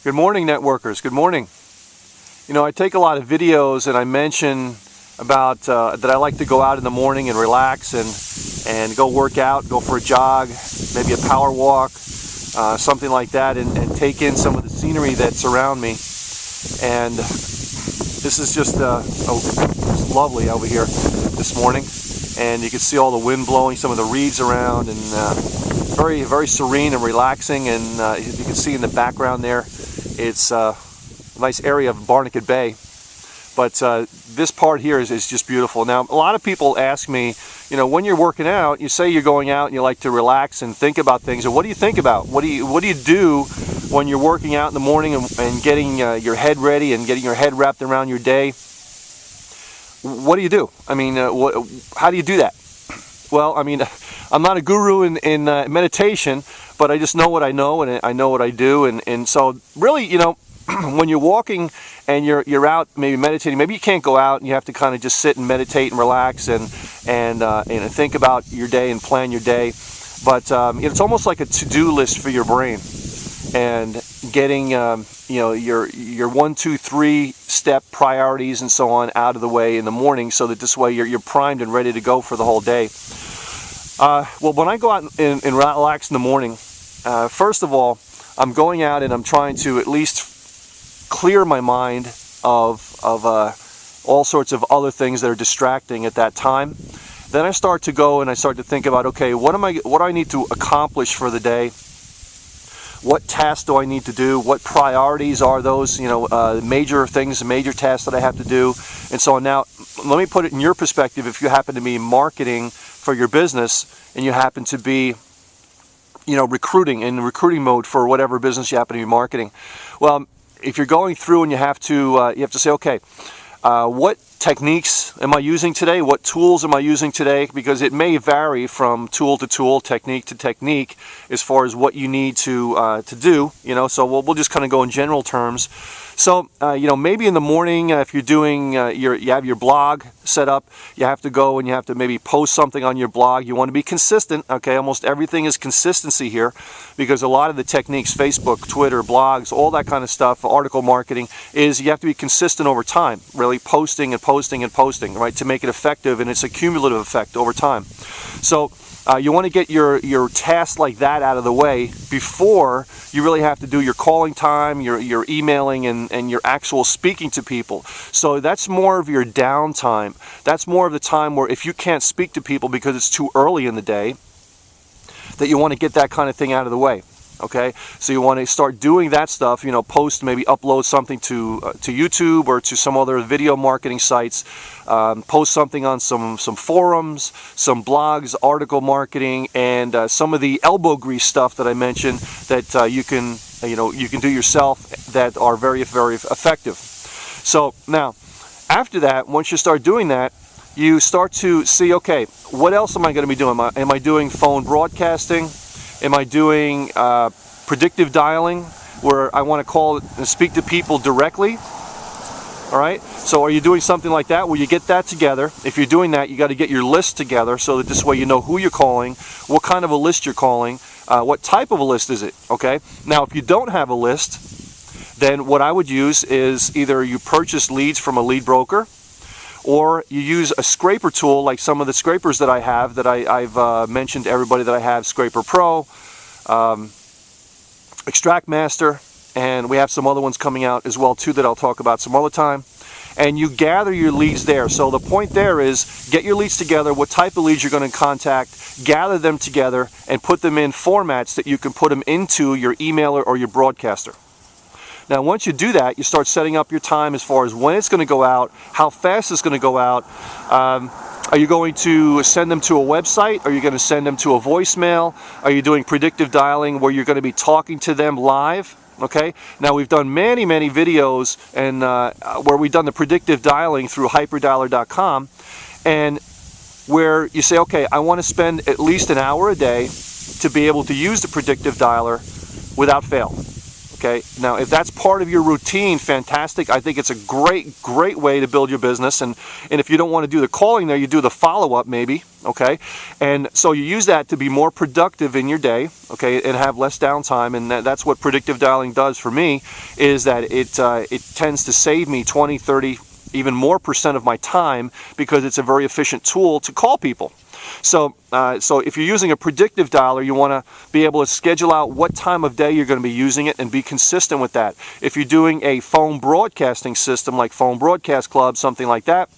Good morning, networkers. Good morning. You know, I take a lot of videos and I mention about that I like to go out in the morning and relax and go work out, go for a jog, maybe a power walk, something like that, and take in some of the scenery that's around me. And this is just it's lovely over here this morning, and you can see all the wind blowing some of the reeds around, and very, very serene and relaxing. And you can see in the background there, it's a nice area of Barnegat Bay. But this part here is just beautiful. Now, a lot of people ask me, you know, when you're working out, you say you're going out and you like to relax and think about things. And what do you think about? What do you do when you're working out in the morning and getting your head ready and getting your head wrapped around your day? What do you do? I mean, how do you do that? Well, I mean, I'm not a guru in meditation, but I just know what I know, and I know what I do. And so really, you know, when you're walking and you're out maybe meditating, maybe you can't go out and you have to kind of just sit and meditate and relax and think about your day and plan your day. But it's almost like a to-do list for your brain, and getting you know, your 1, 2, 3 step priorities and so on out of the way in the morning, so that this way you're primed and ready to go for the whole day. Well, when I go out and relax in the morning, first of all, I'm going out and I'm trying to at least clear my mind of all sorts of other things that are distracting at that time. Then I start to go and I start to think about, okay, what do I need to accomplish for the day? What tasks do I need to do? What priorities are those, you know, major things, major tasks that I have to do, and so on. Now, let me put it in your perspective. If you happen to be marketing for your business and you happen to be, you know, recruiting mode for whatever business you happen to be marketing, well, if you're going through and you have to say, okay, what techniques am I using today? What tools am I using today? Because it may vary from tool to tool, technique to technique, as far as what you need to do. You know, so we'll just kind of go in general terms. So you know, maybe in the morning, if you're doing you have your blog set up, you have to go and you have to maybe post something on your blog. You want to be consistent. Okay, almost everything is consistency here, because a lot of the techniques, Facebook, Twitter, blogs, all that kind of stuff, article marketing, is you have to be consistent over time, really posting and posting and posting, right, to make it effective, and it's a cumulative effect over time. So you want to get your tasks like that out of the way before you really have to do your calling time, your emailing, and your actual speaking to people. So that's more of your downtime. That's more of the time where if you can't speak to people because it's too early in the day, that you want to get that kind of thing out of the way. Okay, so you want to start doing that stuff, you know, post, maybe upload something to YouTube or to some other video marketing sites, post something on some forums, some blogs, article marketing, and some of the elbow grease stuff that I mentioned that you can do yourself, that are very, very effective. So now, after that, once you start doing that, you start to see, okay, what else am I going to be doing? Am I doing phone broadcasting? Am I doing predictive dialing, where I want to call and speak to people directly? All right, so are you doing something like that where you get that together? If you're doing that, you got to get your list together so that this way you know who you're calling, what kind of a list you're calling, what type of a list is it, okay? Now, if you don't have a list, then what I would use is either you purchase leads from a lead broker, or you use a scraper tool like some of the scrapers that I have, that I've mentioned to everybody that I have: Scraper Pro, Extract Master, and we have some other ones coming out as well too that I'll talk about some other time. And you gather your leads there. So the point there is, get your leads together, what type of leads you're going to contact, gather them together, and put them in formats that you can put them into your emailer or your broadcaster. Now, once you do that, you start setting up your time as far as when it's going to go out, how fast it's going to go out. Are you going to send them to a website? Are you going to send them to a voicemail? Are you doing predictive dialing where you're going to be talking to them live? Okay. Now, we've done many videos and where we've done the predictive dialing through hyperdialer.com, and where you say, okay, I want to spend at least an hour a day to be able to use the predictive dialer without fail. Okay, now if that's part of your routine, fantastic. I think it's a great way to build your business. And if you don't want to do the calling there, you do the follow-up maybe, okay? And so you use that to be more productive in your day, okay, and have less downtime. And that's what predictive dialing does for me, is that it tends to save me 20, 30, even more % of my time, because it's a very efficient tool to call people. So if you're using a predictive dialer, you want to be able to schedule out what time of day you're going to be using it and be consistent with that. If you're doing a phone broadcasting system like Phone Broadcast Club, something like that,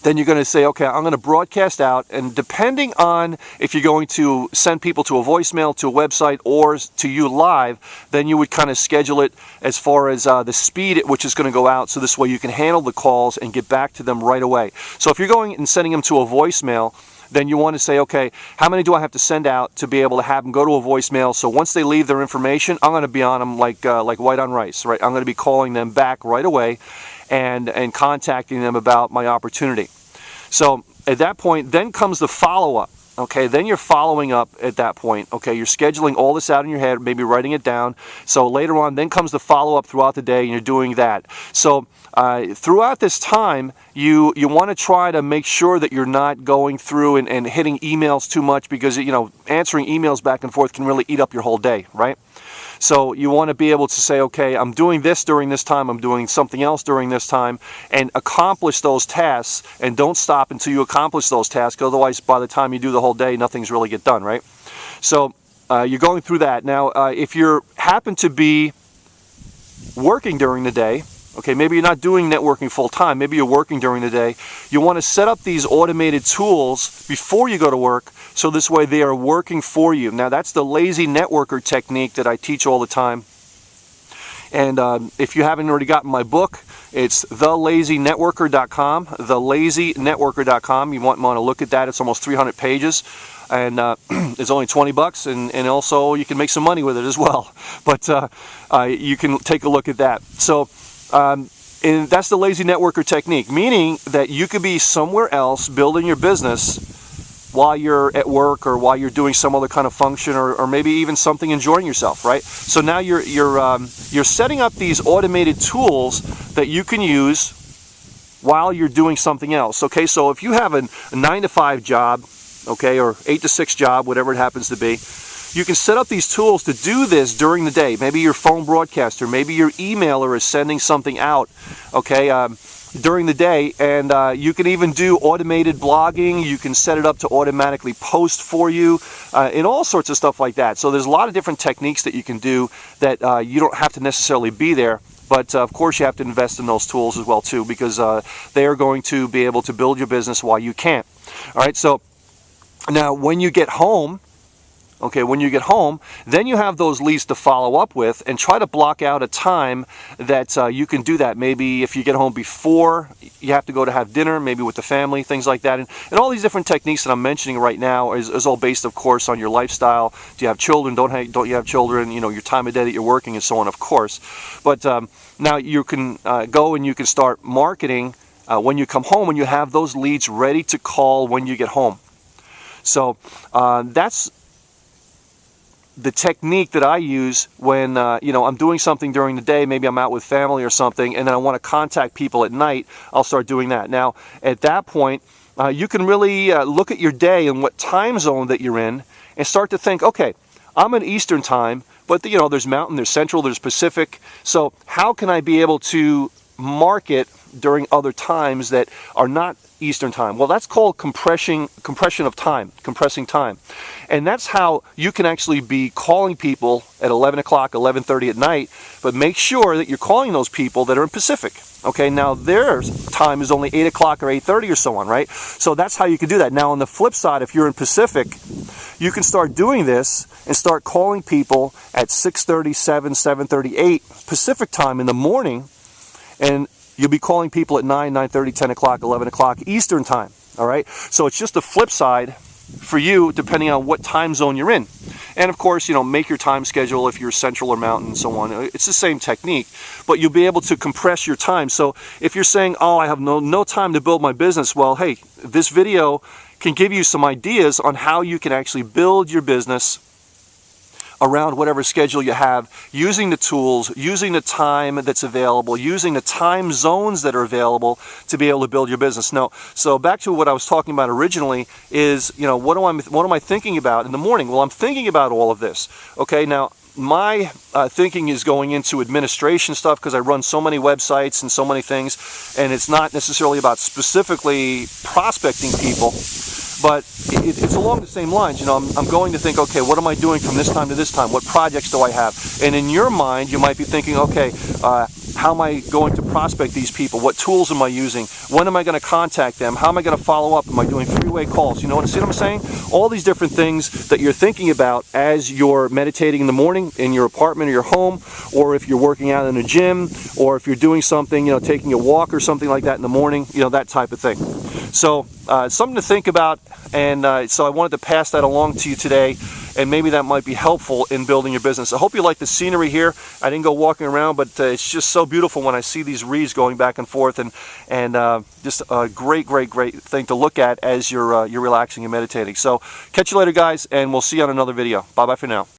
then you're going to say, okay, I'm going to broadcast out, and depending on if you're going to send people to a voicemail, to a website, or to you live, then you would kind of schedule it as far as the speed at which it's going to go out, so this way you can handle the calls and get back to them right away. So if you're going and sending them to a voicemail, then you want to say, okay, how many do I have to send out to be able to have them go to a voicemail? So once they leave their information, I'm going to be on them like white on rice, right? I'm going to be calling them back right away and contacting them about my opportunity. So at that point, then comes the follow-up. Okay, then you're following up at that point. Okay, you're scheduling all this out in your head, maybe writing it down. So later on, then comes the follow-up throughout the day, and you're doing that. So throughout this time, you want to try to make sure that you're not going through and hitting emails too much, because, you know, answering emails back and forth can really eat up your whole day, right? So you want to be able to say, okay, I'm doing this during this time, I'm doing something else during this time, and accomplish those tasks, and don't stop until you accomplish those tasks. Otherwise, by the time you do the whole day, nothing's really get done, right? So you're going through that. Now, if you happen to be working during the day, okay, maybe you're not doing networking full time, maybe you're working during the day, you want to set up these automated tools before you go to work, so this way they are working for you. Now that's the lazy networker technique that I teach all the time. And if you haven't already gotten my book, it's thelazynetworker.com, thelazynetworker.com. You want to look at that. It's almost 300 pages. And it's only $20, and also you can make some money with it as well. But you can take a look at that. So and that's the lazy networker technique, meaning that you could be somewhere else building your business while you're at work, or while you're doing some other kind of function, or maybe even something, enjoying yourself, right? So now you're setting up these automated tools that you can use while you're doing something else. Okay, so if you have a 9-to-5 job, okay, or 8-to-6 job, whatever it happens to be, you can set up these tools to do this during the day. Maybe your phone broadcaster, maybe your emailer is sending something out, okay, during the day, and you can even do automated blogging. You can set it up to automatically post for you, and all sorts of stuff like that. So there's a lot of different techniques that you can do that you don't have to necessarily be there. But of course you have to invest in those tools as well too, because they are going to be able to build your business while you can't. All right, so now when you get home, okay, when you get home, then you have those leads to follow up with, and try to block out a time that you can do that. Maybe if you get home before you have to go to have dinner, maybe with the family, things like that. And all these different techniques that I'm mentioning right now is all based, of course, on your lifestyle. Do you have children? Don't you have children? You know, your time of day that you're working and so on, of course. But now you can go and you can start marketing when you come home, and you have those leads ready to call when you get home. So that's the technique that I use when you know, I'm doing something during the day. Maybe I'm out with family or something, and then I want to contact people at night. I'll start doing that. Now at that point, you can really look at your day and what time zone that you're in, and start to think, okay, I'm in Eastern time, but you know, there's Mountain, there's Central, there's Pacific. So how can I be able to market during other times that are not Eastern time? Well, that's called compression of time, compressing time. And that's how you can actually be calling people at 11 o'clock, 11:30 at night, but make sure that you're calling those people that are in Pacific. Okay, now their time is only 8 o'clock or 8:30 or so on, right? So that's how you can do that. Now on the flip side, if you're in Pacific, you can start doing this and start calling people at 6:30, 7, 7:30, 8 Pacific time in the morning, and you'll be calling people at 9, 9:30, 10 o'clock, 11 o'clock Eastern time, all right? So it's just the flip side for you, depending on what time zone you're in. And of course, you know, make your time schedule if you're Central or Mountain and so on. It's the same technique, but you'll be able to compress your time. So if you're saying, oh, I have no time to build my business, well, hey, this video can give you some ideas on how you can actually build your business around whatever schedule you have, using the tools, using the time that's available, using the time zones that are available to be able to build your business. Now, so back to what I was talking about originally is, you know, what am I thinking about in the morning? Well, I'm thinking about all of this. Okay, now my thinking is going into administration stuff because I run so many websites and so many things, and it's not necessarily about specifically prospecting people. But it's along the same lines. You know, I'm going to think, okay, what am I doing from this time to this time? What projects do I have? And in your mind, you might be thinking, okay, how am I going to prospect these people? What tools am I using? When am I going to contact them? How am I going to follow up? Am I doing three-way calls? You know see what I'm saying? All these different things that you're thinking about as you're meditating in the morning in your apartment or your home, or if you're working out in a gym, or if you're doing something, you know, taking a walk or something like that in the morning, you know, that type of thing. So something to think about, and so I wanted to pass that along to you today, and maybe that might be helpful in building your business. I hope you like the scenery here. I didn't go walking around, but it's just so beautiful when I see these reeds going back and forth, and just a great thing to look at as you're relaxing and meditating. So catch you later, guys, and we'll see you on another video. Bye-bye for now.